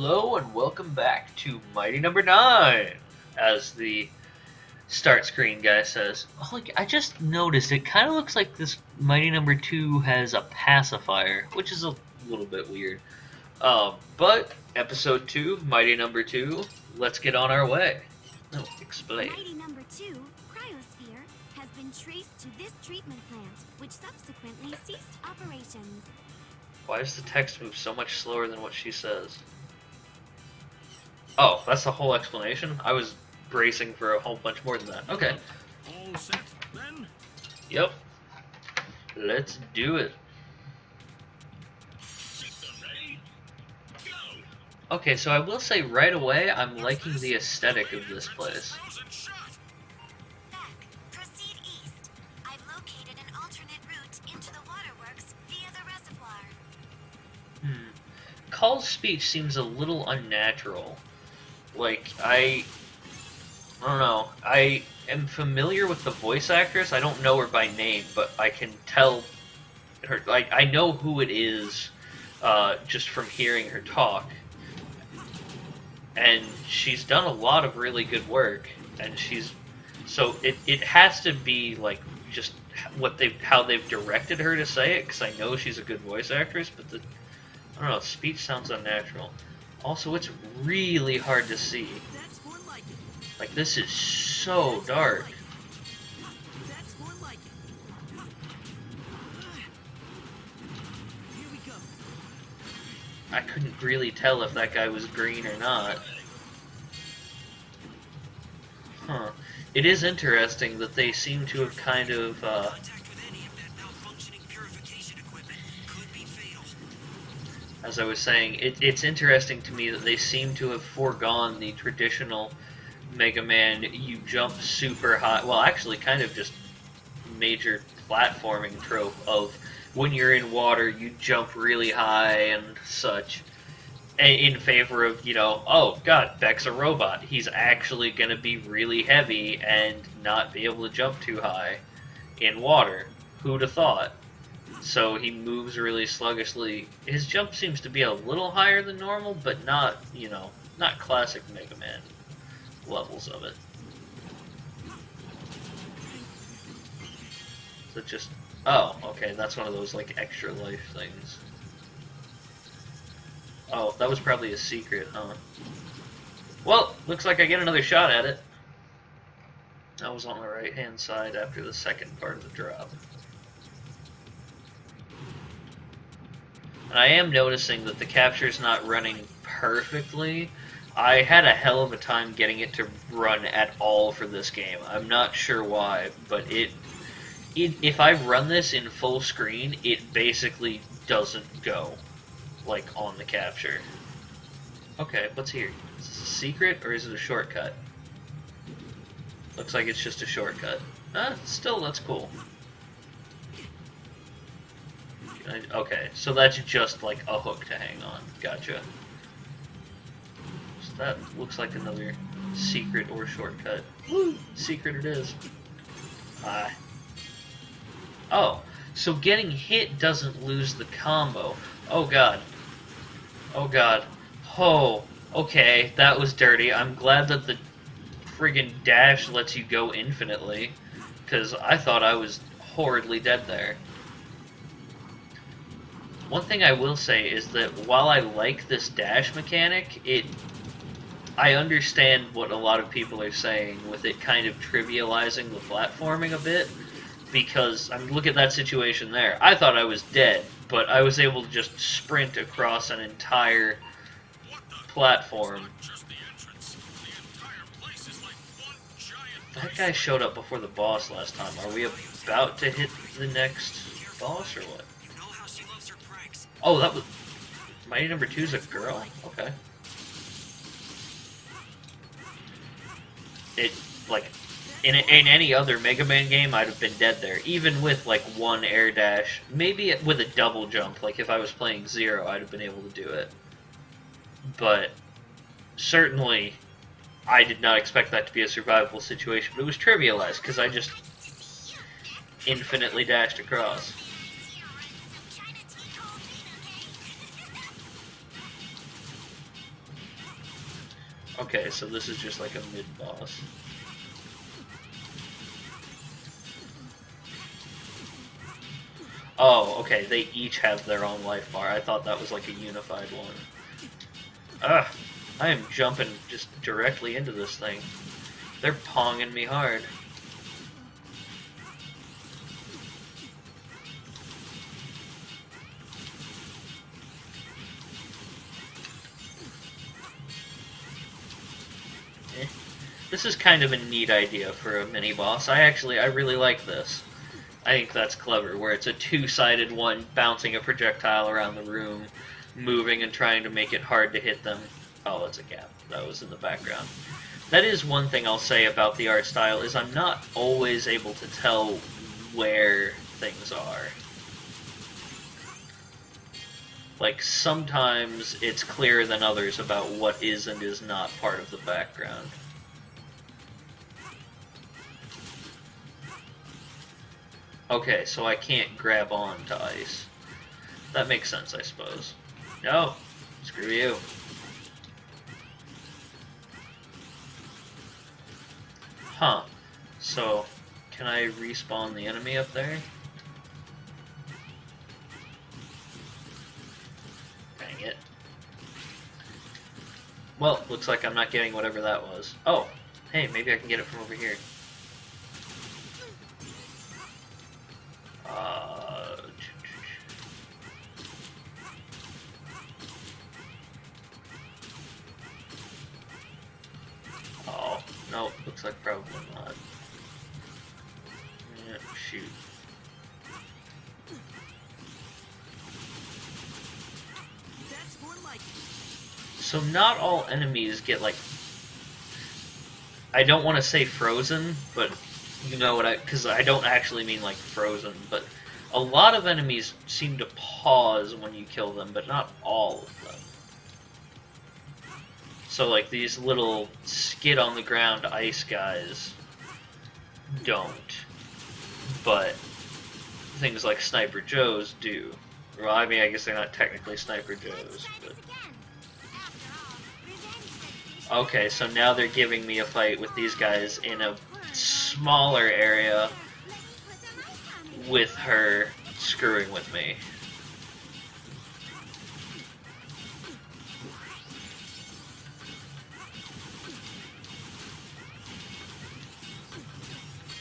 Hello and welcome back to Mighty Number 9, as the start screen guy says. Oh, like, I just noticed it kind of looks like this Mighty Number 2 has a pacifier, which is a little bit weird. But episode 2, Mighty Number 2, let's get on our way. No, explain. Mighty Number 2, Cryosphere, has been traced to this treatment plant, which subsequently ceased operations. Why does the text move so much slower than what she says? Oh, that's the whole explanation? I was bracing for a whole bunch more than that. Okay. All set, then? Yep. Let's do it. System ready? Go! Okay, so I will say right away, I'm liking the aesthetic of this place. Frozen shot. Back, proceed east. I've located an alternate route into the waterworks via the reservoir. Call's speech seems a little unnatural. Like, I don't know. I am familiar with the voice actress. I don't know her by name, but I can tell her. Like, I know who it is just from hearing her talk. And she's done a lot of really good work. And so it has to be like just how they've directed her to say it, because I know she's a good voice actress, but I don't know, speech sounds unnatural. Also, it's really hard to see. That's more like it. Like, this is so dark. That's more like it. Here we go. I couldn't really tell if that guy was green or not. Huh. It is interesting that they seem to have kind of, Contact with any of that malfunctioning purification equipment could be fatal. as I was saying, it's interesting to me that they seem to have foregone the traditional Mega Man, you jump super high, well, actually kind of just major platforming trope of when you're in water, you jump really high and such, in favor of, oh god, Beck's a robot. He's actually going to be really heavy and not be able to jump too high in water. Who'd have thought? So he moves really sluggishly. His jump seems to be a little higher than normal, but not, not classic Mega Man levels of it. So just, oh, okay, that's one of those, like, extra life things. Oh, that was probably a secret, huh? Well, looks like I get another shot at it. I was on the right-hand side after the second part of the drop. And I am noticing that the capture's not running perfectly. I had a hell of a time getting it to run at all for this game. I'm not sure why, but if I run this in full screen, it basically doesn't go, like, on the capture. Okay, what's here? Is this a secret, or is it a shortcut? Looks like it's just a shortcut. Still, that's cool. Okay, so that's just like a hook to hang on. Gotcha. So that looks like another secret or shortcut. Woo! Secret it is. Oh, so getting hit doesn't lose the combo. Oh god. Oh god. Oh, okay, that was dirty. I'm glad that the friggin' dash lets you go infinitely, because I thought I was horridly dead there. One thing I will say is that while I like this dash mechanic, I understand what a lot of people are saying with it kind of trivializing the platforming a bit, because, I mean, look at that situation there. I thought I was dead, but I was able to just sprint across an entire platform. That guy showed up before the boss last time. Are we about to hit the next boss, or what? Oh, that was... Mighty Number 2's a girl. Okay. It, like, in any other Mega Man game, I'd have been dead there. Even with, like, one air dash. Maybe with a double jump. Like, if I was playing Zero, I'd have been able to do it. But, certainly, I did not expect that to be a survivable situation. But it was trivialized, because I just infinitely dashed across. Okay, so this is just like a mid-boss. Oh, okay, they each have their own life bar. I thought that was like a unified one. Ugh, I am jumping just directly into this thing. They're ponging me hard. This is kind of a neat idea for a mini-boss. I really like this. I think that's clever, where it's a two-sided one bouncing a projectile around the room, moving and trying to make it hard to hit them. Oh, that's a gap. That was in the background. That is one thing I'll say about the art style, is I'm not always able to tell where things are. Like, sometimes it's clearer than others about what is and is not part of the background. Okay, so I can't grab on to ice. That makes sense, I suppose. No! Screw you. Huh. So, can I respawn the enemy up there? Dang it. Well, looks like I'm not getting whatever that was. Oh! Hey, maybe I can get it from over here. Oh, no, looks like probably not. Yeah, shoot. That's more like it. So not all enemies get, like... I don't want to say frozen, but you know what because I don't actually mean like frozen, but a lot of enemies seem to pause when you kill them, but not all of them. So like these little skid on the ground ice guys don't, but things like Sniper Joes do. Well, I mean, I guess they're not technically Sniper Joes, but... Okay, so now they're giving me a fight with these guys in a smaller area with her screwing with me.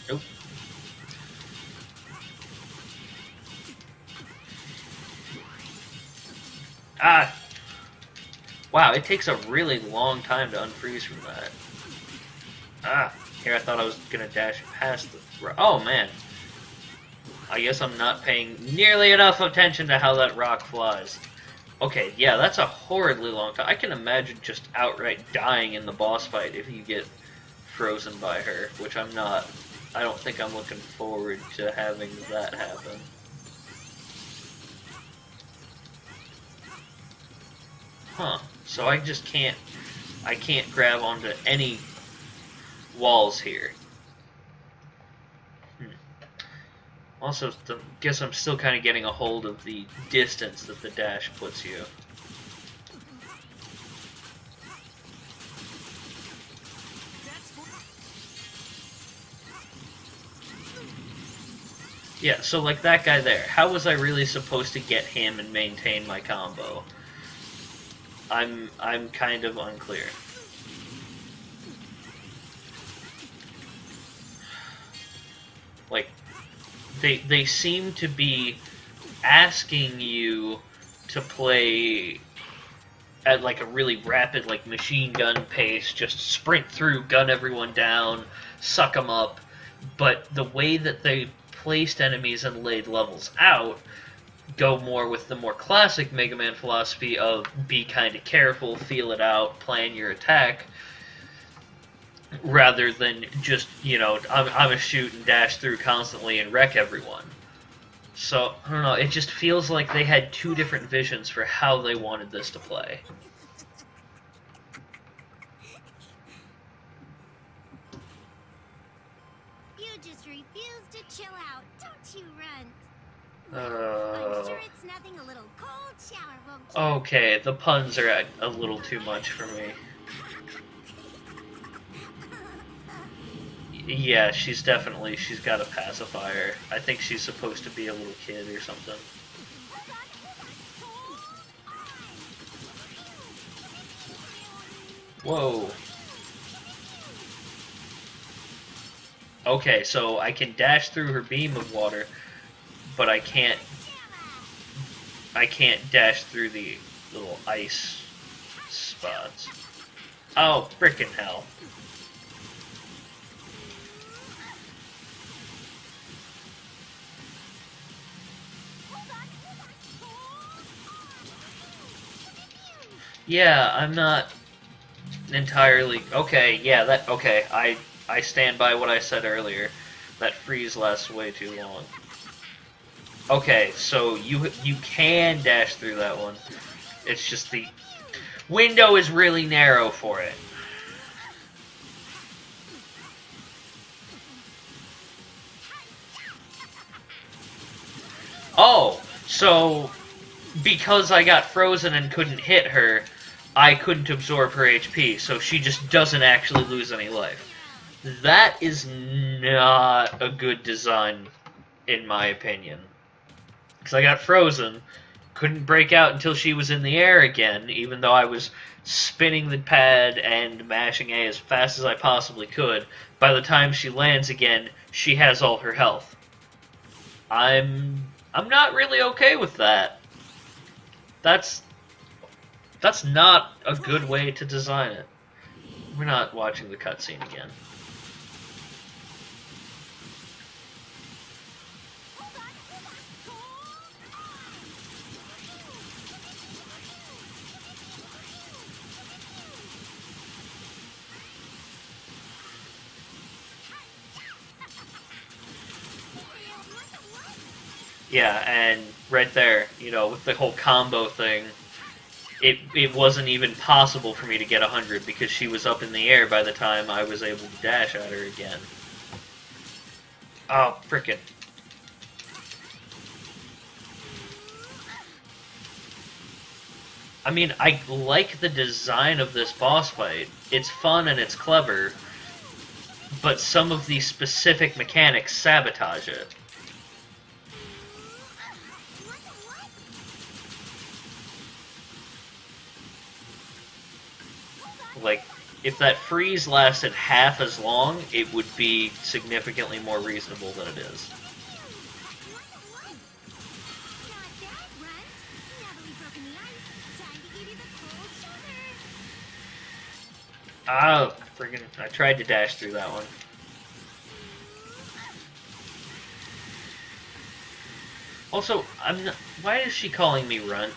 Nope. Ah! Wow, it takes a really long time to unfreeze from that. Ah, here I thought I was gonna dash past the... Oh, man. I guess I'm not paying nearly enough attention to how that rock flies. Okay, yeah, that's a horridly long time. I can imagine just outright dying in the boss fight if you get frozen by her, which I'm not. I don't think I'm looking forward to having that happen. Huh. So I just can't grab onto any walls here. Also, guess I'm still kind of getting a hold of the distance that the dash puts you. Yeah, so like that guy there, how was I really supposed to get him and maintain my combo? I'm kind of unclear. Like, they seem to be asking you to play at like a really rapid, like machine gun pace, just sprint through, gun everyone down, suck them up. But the way that they placed enemies and laid levels out go more with the more classic Mega Man philosophy of be kind of careful, feel it out, plan your attack, rather than just, you know, I'm a shoot and dash through constantly and wreck everyone. So, I don't know, it just feels like they had two different visions for how they wanted this to play. You just refuse to chill out, don't you, Runt? I'm Uh, sure it's nothing a little cold shower won't cure. okay, the puns are a little too much for me. Yeah, she's got a pacifier. I think she's supposed to be a little kid or something. Whoa. Okay, so I can dash through her beam of water, but I can't dash through the little ice spots. Oh, frickin' hell. Yeah, I'm not entirely okay. Yeah, okay. I stand by what I said earlier. That freeze lasts way too long. Okay, so you can dash through that one. It's just the window is really narrow for it. Oh, so because I got frozen and couldn't hit her, I couldn't absorb her HP, so she just doesn't actually lose any life. That is not a good design, in my opinion. Because I got frozen, couldn't break out until she was in the air again, even though I was spinning the pad and mashing A as fast as I possibly could. By the time she lands again, she has all her health. I'm not really okay with that. That's not a good way to design it. We're not watching the cutscene again. Yeah, and right there, with the whole combo thing, it wasn't even possible for me to get 100 because she was up in the air by the time I was able to dash at her again. Oh, frickin'. I mean, I like the design of this boss fight. It's fun and it's clever, but some of the specific mechanics sabotage it. Like, if that freeze lasted half as long, it would be significantly more reasonable than it is. Oh, friggin', I tried to dash through that one. Also, why is she calling me Runt?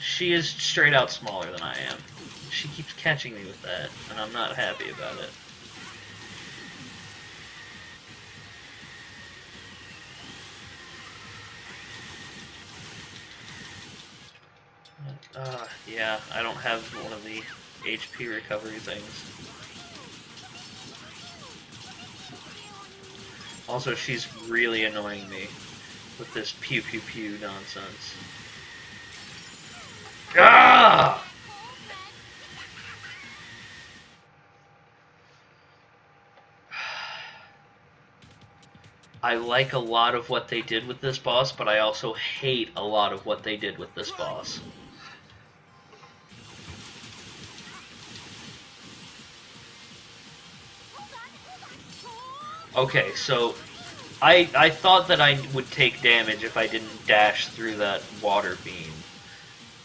She is straight out smaller than I am. She keeps catching me with that, and I'm not happy about it. Yeah, I don't have one of the HP recovery things. Also, she's really annoying me with this pew pew pew nonsense. Ah! I like a lot of what they did with this boss, but I also hate a lot of what they did with this boss. Okay, so I thought that I would take damage if I didn't dash through that water beam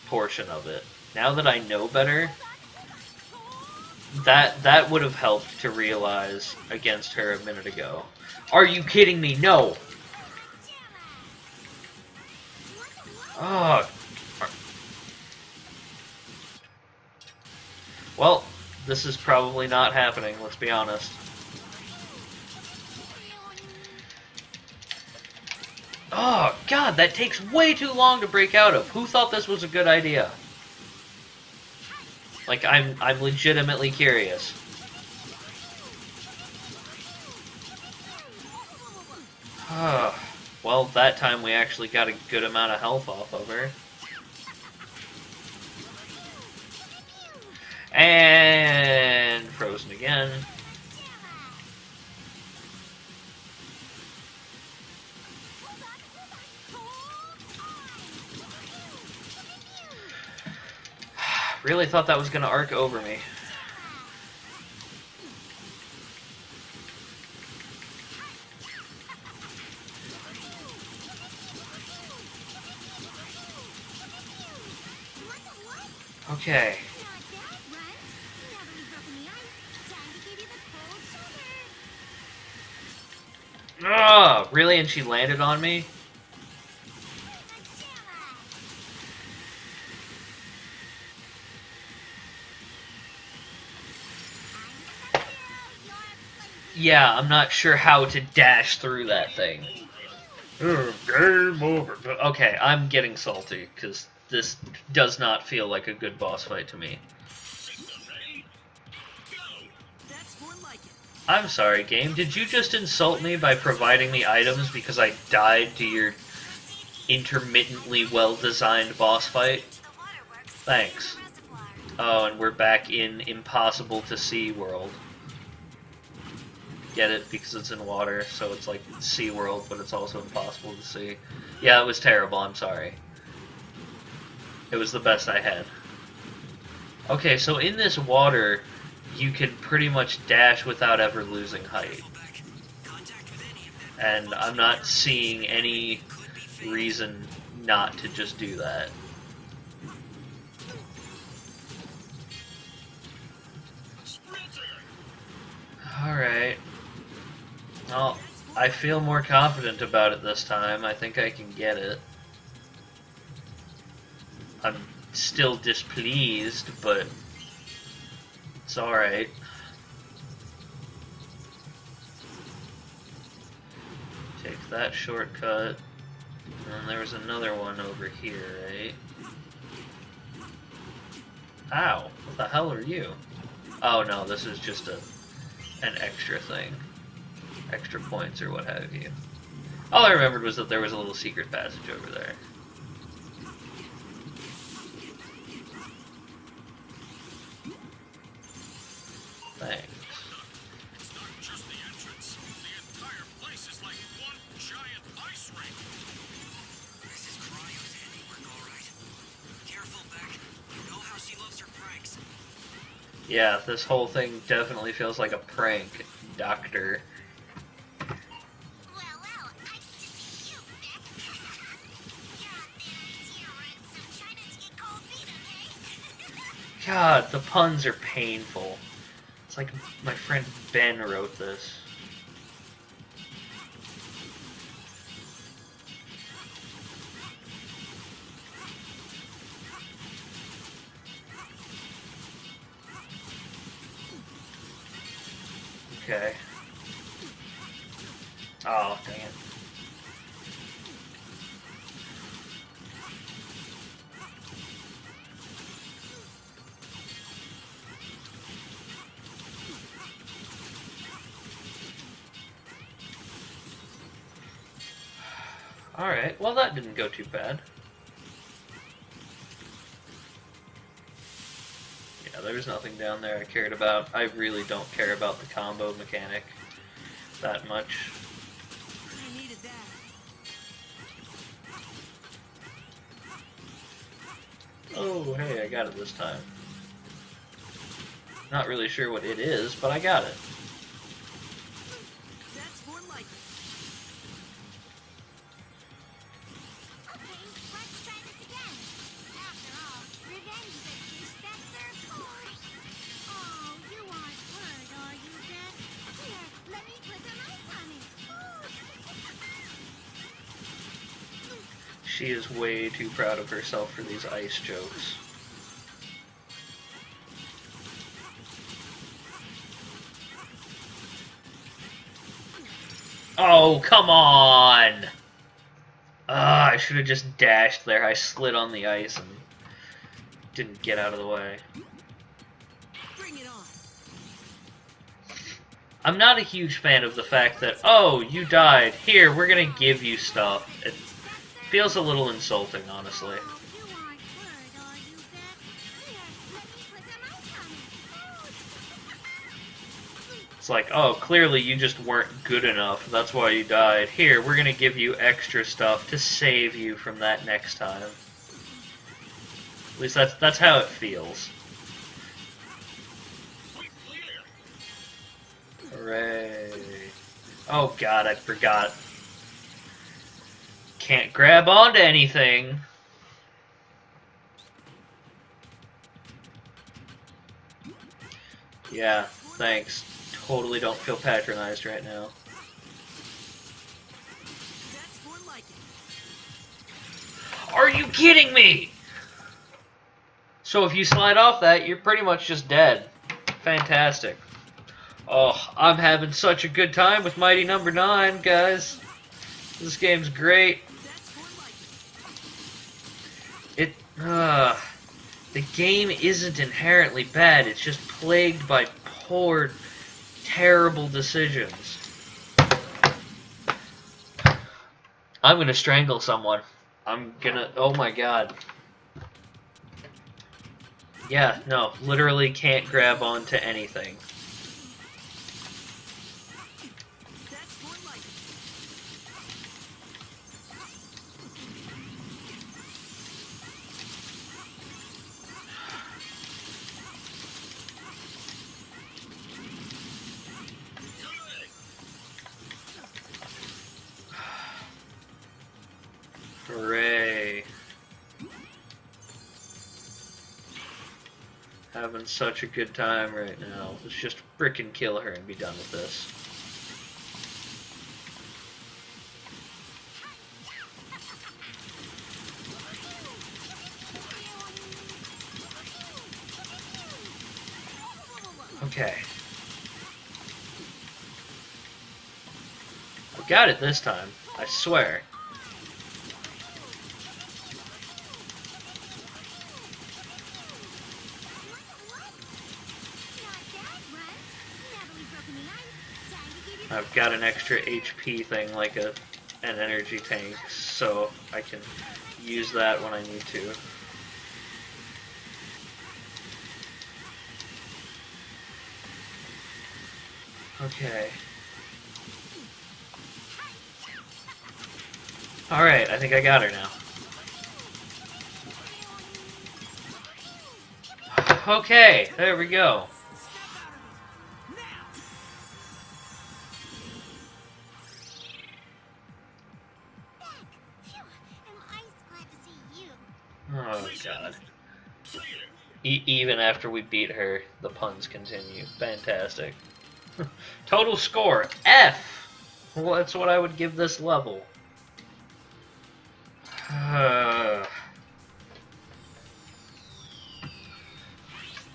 portion of it. Now that I know better, that would have helped to realize against her a minute ago. Are you kidding me? No! Oh. Well, this is probably not happening, let's be honest. Oh, God, that takes way too long to break out of. Who thought this was a good idea? Like, I'm legitimately curious. Well, that time we actually got a good amount of health off of her. And frozen again. Really thought that was gonna arc over me. Okay. Ah, really? And she landed on me? Yeah, I'm not sure how to dash through that thing. Game over. Okay, I'm getting salty, because this does not feel like a good boss fight to me. That's more like it. I'm sorry, game. Did you just insult me by providing me items because I died to your intermittently well-designed boss fight? Thanks. Oh, and we're back in impossible to see world. Get it? Because it's in water, so it's like Sea World, but it's also impossible to see. Yeah, it was terrible, I'm sorry. It was the best I had. Okay, so in this water, you can pretty much dash without ever losing height. And I'm not seeing any reason not to just do that. Alright. Well, I feel more confident about it this time. I think I can get it. I'm still displeased, but it's alright. Take that shortcut. And then there was another one over here, right? Ow! What the hell are you? Oh no, this is just an extra thing. Extra points or what have you. All I remembered was that there was a little secret passage over there. Thanks. It's not just the entrance. The entire place is like one giant ice rink. This is Cryo's handiwork, all right. Careful, Beck. You know how she loves her pranks. Yeah, this whole thing definitely feels like a prank, Doctor. God, the puns are painful. It's like my friend Ben wrote this. Okay. Oh, dang it. Alright, well that didn't go too bad. Yeah, there was nothing down there I cared about. I really don't care about the combo mechanic that much. I needed that. Oh, hey, I got it this time. Not really sure what it is, but I got it. That's more like it. Okay, let's try this again. After all, revenge is a dish best served cold. Oh, you aren't hurt, are you, Beth? Here, let me put some ice on it. She is way too proud of herself for these ice jokes. Oh, come on! I should have just dashed there. I slid on the ice and didn't get out of the way. Bring it on. I'm not a huge fan of the fact that, oh, you died. Here, we're gonna give you stuff. It feels a little insulting, honestly. You aren't hurt, are you, Beth? Here, let me put some ice on it. It's like, oh, clearly you just weren't good enough. That's why you died. Here, we're gonna give you extra stuff to save you from that next time. At least that's how it feels. Hooray. Oh god, I forgot. Can't grab onto anything. Yeah, thanks. Totally don't feel patronized right now. That's more like it. Are you kidding me? So if you slide off that, you're pretty much just dead. Fantastic. Oh, I'm having such a good time with Mighty Number 9, guys. This game's great. That's more like it. The game isn't inherently bad, it's just plagued by poor, terrible decisions. I'm gonna strangle someone. Oh my god. Yeah, no, literally can't grab onto anything. That's more like it. Hooray. Having such a good time right now. Let's just frickin' kill her and be done with this. Okay. I got it this time, I swear. I've got an extra HP thing like an energy tank, so I can use that when I need to. Okay. Alright, I think I got her now. Okay, there we go. Oh god. Even after we beat her, the puns continue. Fantastic. Total score, F! Well, that's what I would give this level.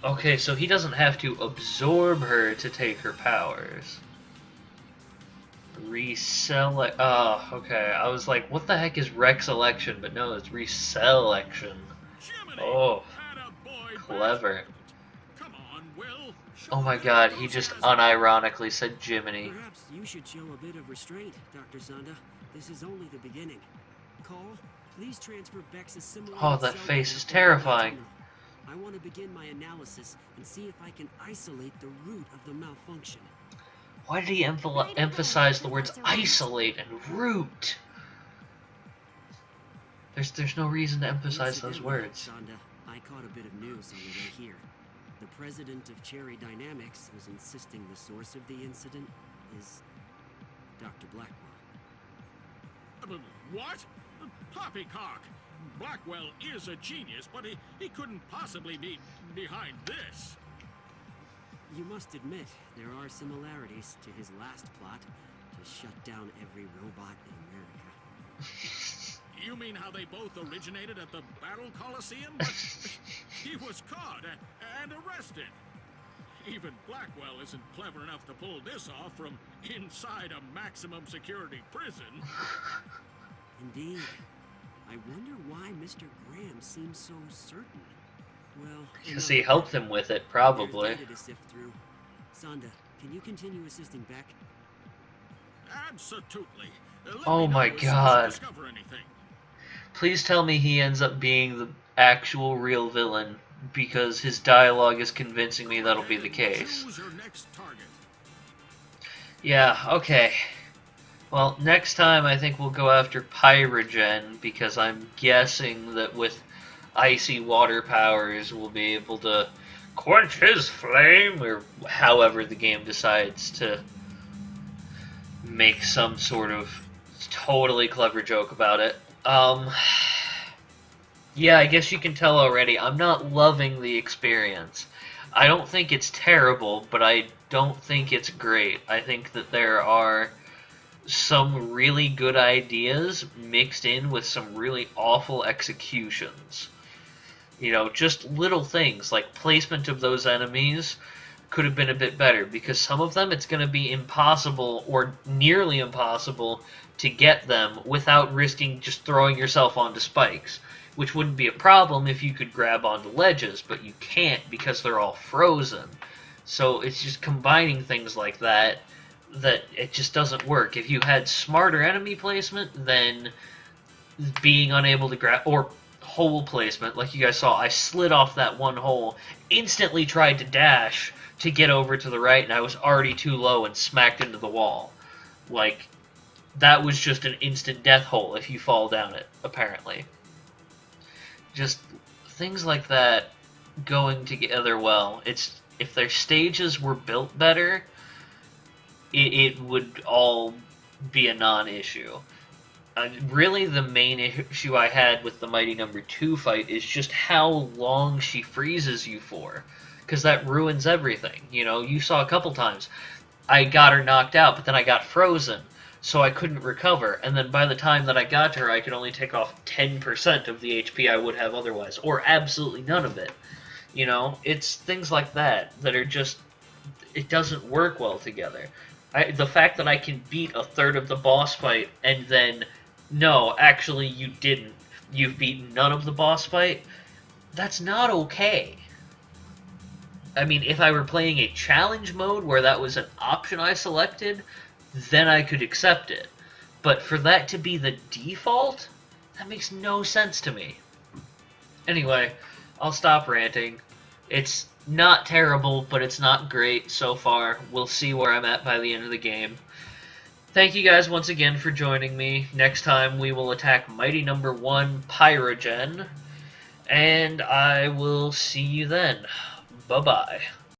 Okay, so he doesn't have to absorb her to take her powers. Reselection. Oh, okay. I was like, what the heck is Rex-election? But no, it's reselection. Oh, clever. Come on, Will. Oh my god, he just unironically said Jiminy. Perhaps you should show a bit of restraint, Dr. Zonda. This is only the beginning. Call, please transfer Bex's similar. Oh, that face is terrifying. I want to begin my analysis and see if I can isolate the root of the malfunction. Why did he emphasize the words isolate and root? There's no reason to emphasize those words. Zonda, I caught a bit of news on the way here. The president of Cherry Dynamics was insisting the source of the incident is Dr. Blackwell. What? Poppycock! Blackwell is a genius, but he couldn't possibly be behind this. You must admit, there are similarities to his last plot to shut down every robot in America. You mean how they both originated at the Battle Coliseum? But he was caught and arrested. Even Blackwell isn't clever enough to pull this off from inside a maximum security prison. Indeed. I wonder why Mr. Graham seems so certain. Well, Because he helped him with it, probably. there's data to sift through. Zonda, can you continue assisting Beck? Absolutely. Let Oh me my know as soon as you God. discover anything. Please tell me he ends up being the actual real villain, because his dialogue is convincing me that'll be the case. Choose your next target. Yeah, okay. Well, next time I think we'll go after Pyrogen, because I'm guessing that with icy water powers we'll be able to quench his flame, or however the game decides to make some sort of totally clever joke about it. Yeah, I guess you can tell already, I'm not loving the experience. I don't think it's terrible, but I don't think it's great. I think that there are some really good ideas mixed in with some really awful executions. You know, just little things like placement of those enemies could have been a bit better, because some of them it's going to be impossible or nearly impossible to get them without risking just throwing yourself onto spikes, which wouldn't be a problem if you could grab onto ledges, but you can't because they're all frozen. So it's just combining things like that that it just doesn't work. If you had smarter enemy placement, then being unable to grab, or hole placement, like you guys saw, I slid off that one hole, instantly tried to dash to get over to the right, and I was already too low and smacked into the wall. Like, that was just an instant death hole if you fall down it, apparently. Just things like that going together well. It's, if their stages were built better, it would all be a non-issue. Really, the main issue I had with the Mighty No. 2 fight is just how long she freezes you for, because that ruins everything. You know, you saw a couple times, I got her knocked out, but then I got frozen, so I couldn't recover, and then by the time that I got to her, I could only take off 10% of the HP I would have otherwise, or absolutely none of it. You know, it's things like that that are just, it doesn't work well together. The fact that I can beat a third of the boss fight and then, no, actually you didn't, you've beaten none of the boss fight, that's not okay. I mean, if I were playing a challenge mode where that was an option I selected, then I could accept it. But for that to be the default, that makes no sense to me. Anyway, I'll stop ranting. It's not terrible, but it's not great so far. We'll see where I'm at by the end of the game. Thank you guys once again for joining me. Next time we will attack Mighty No. 1 Pyrogen, and I will see you then. Bye-bye.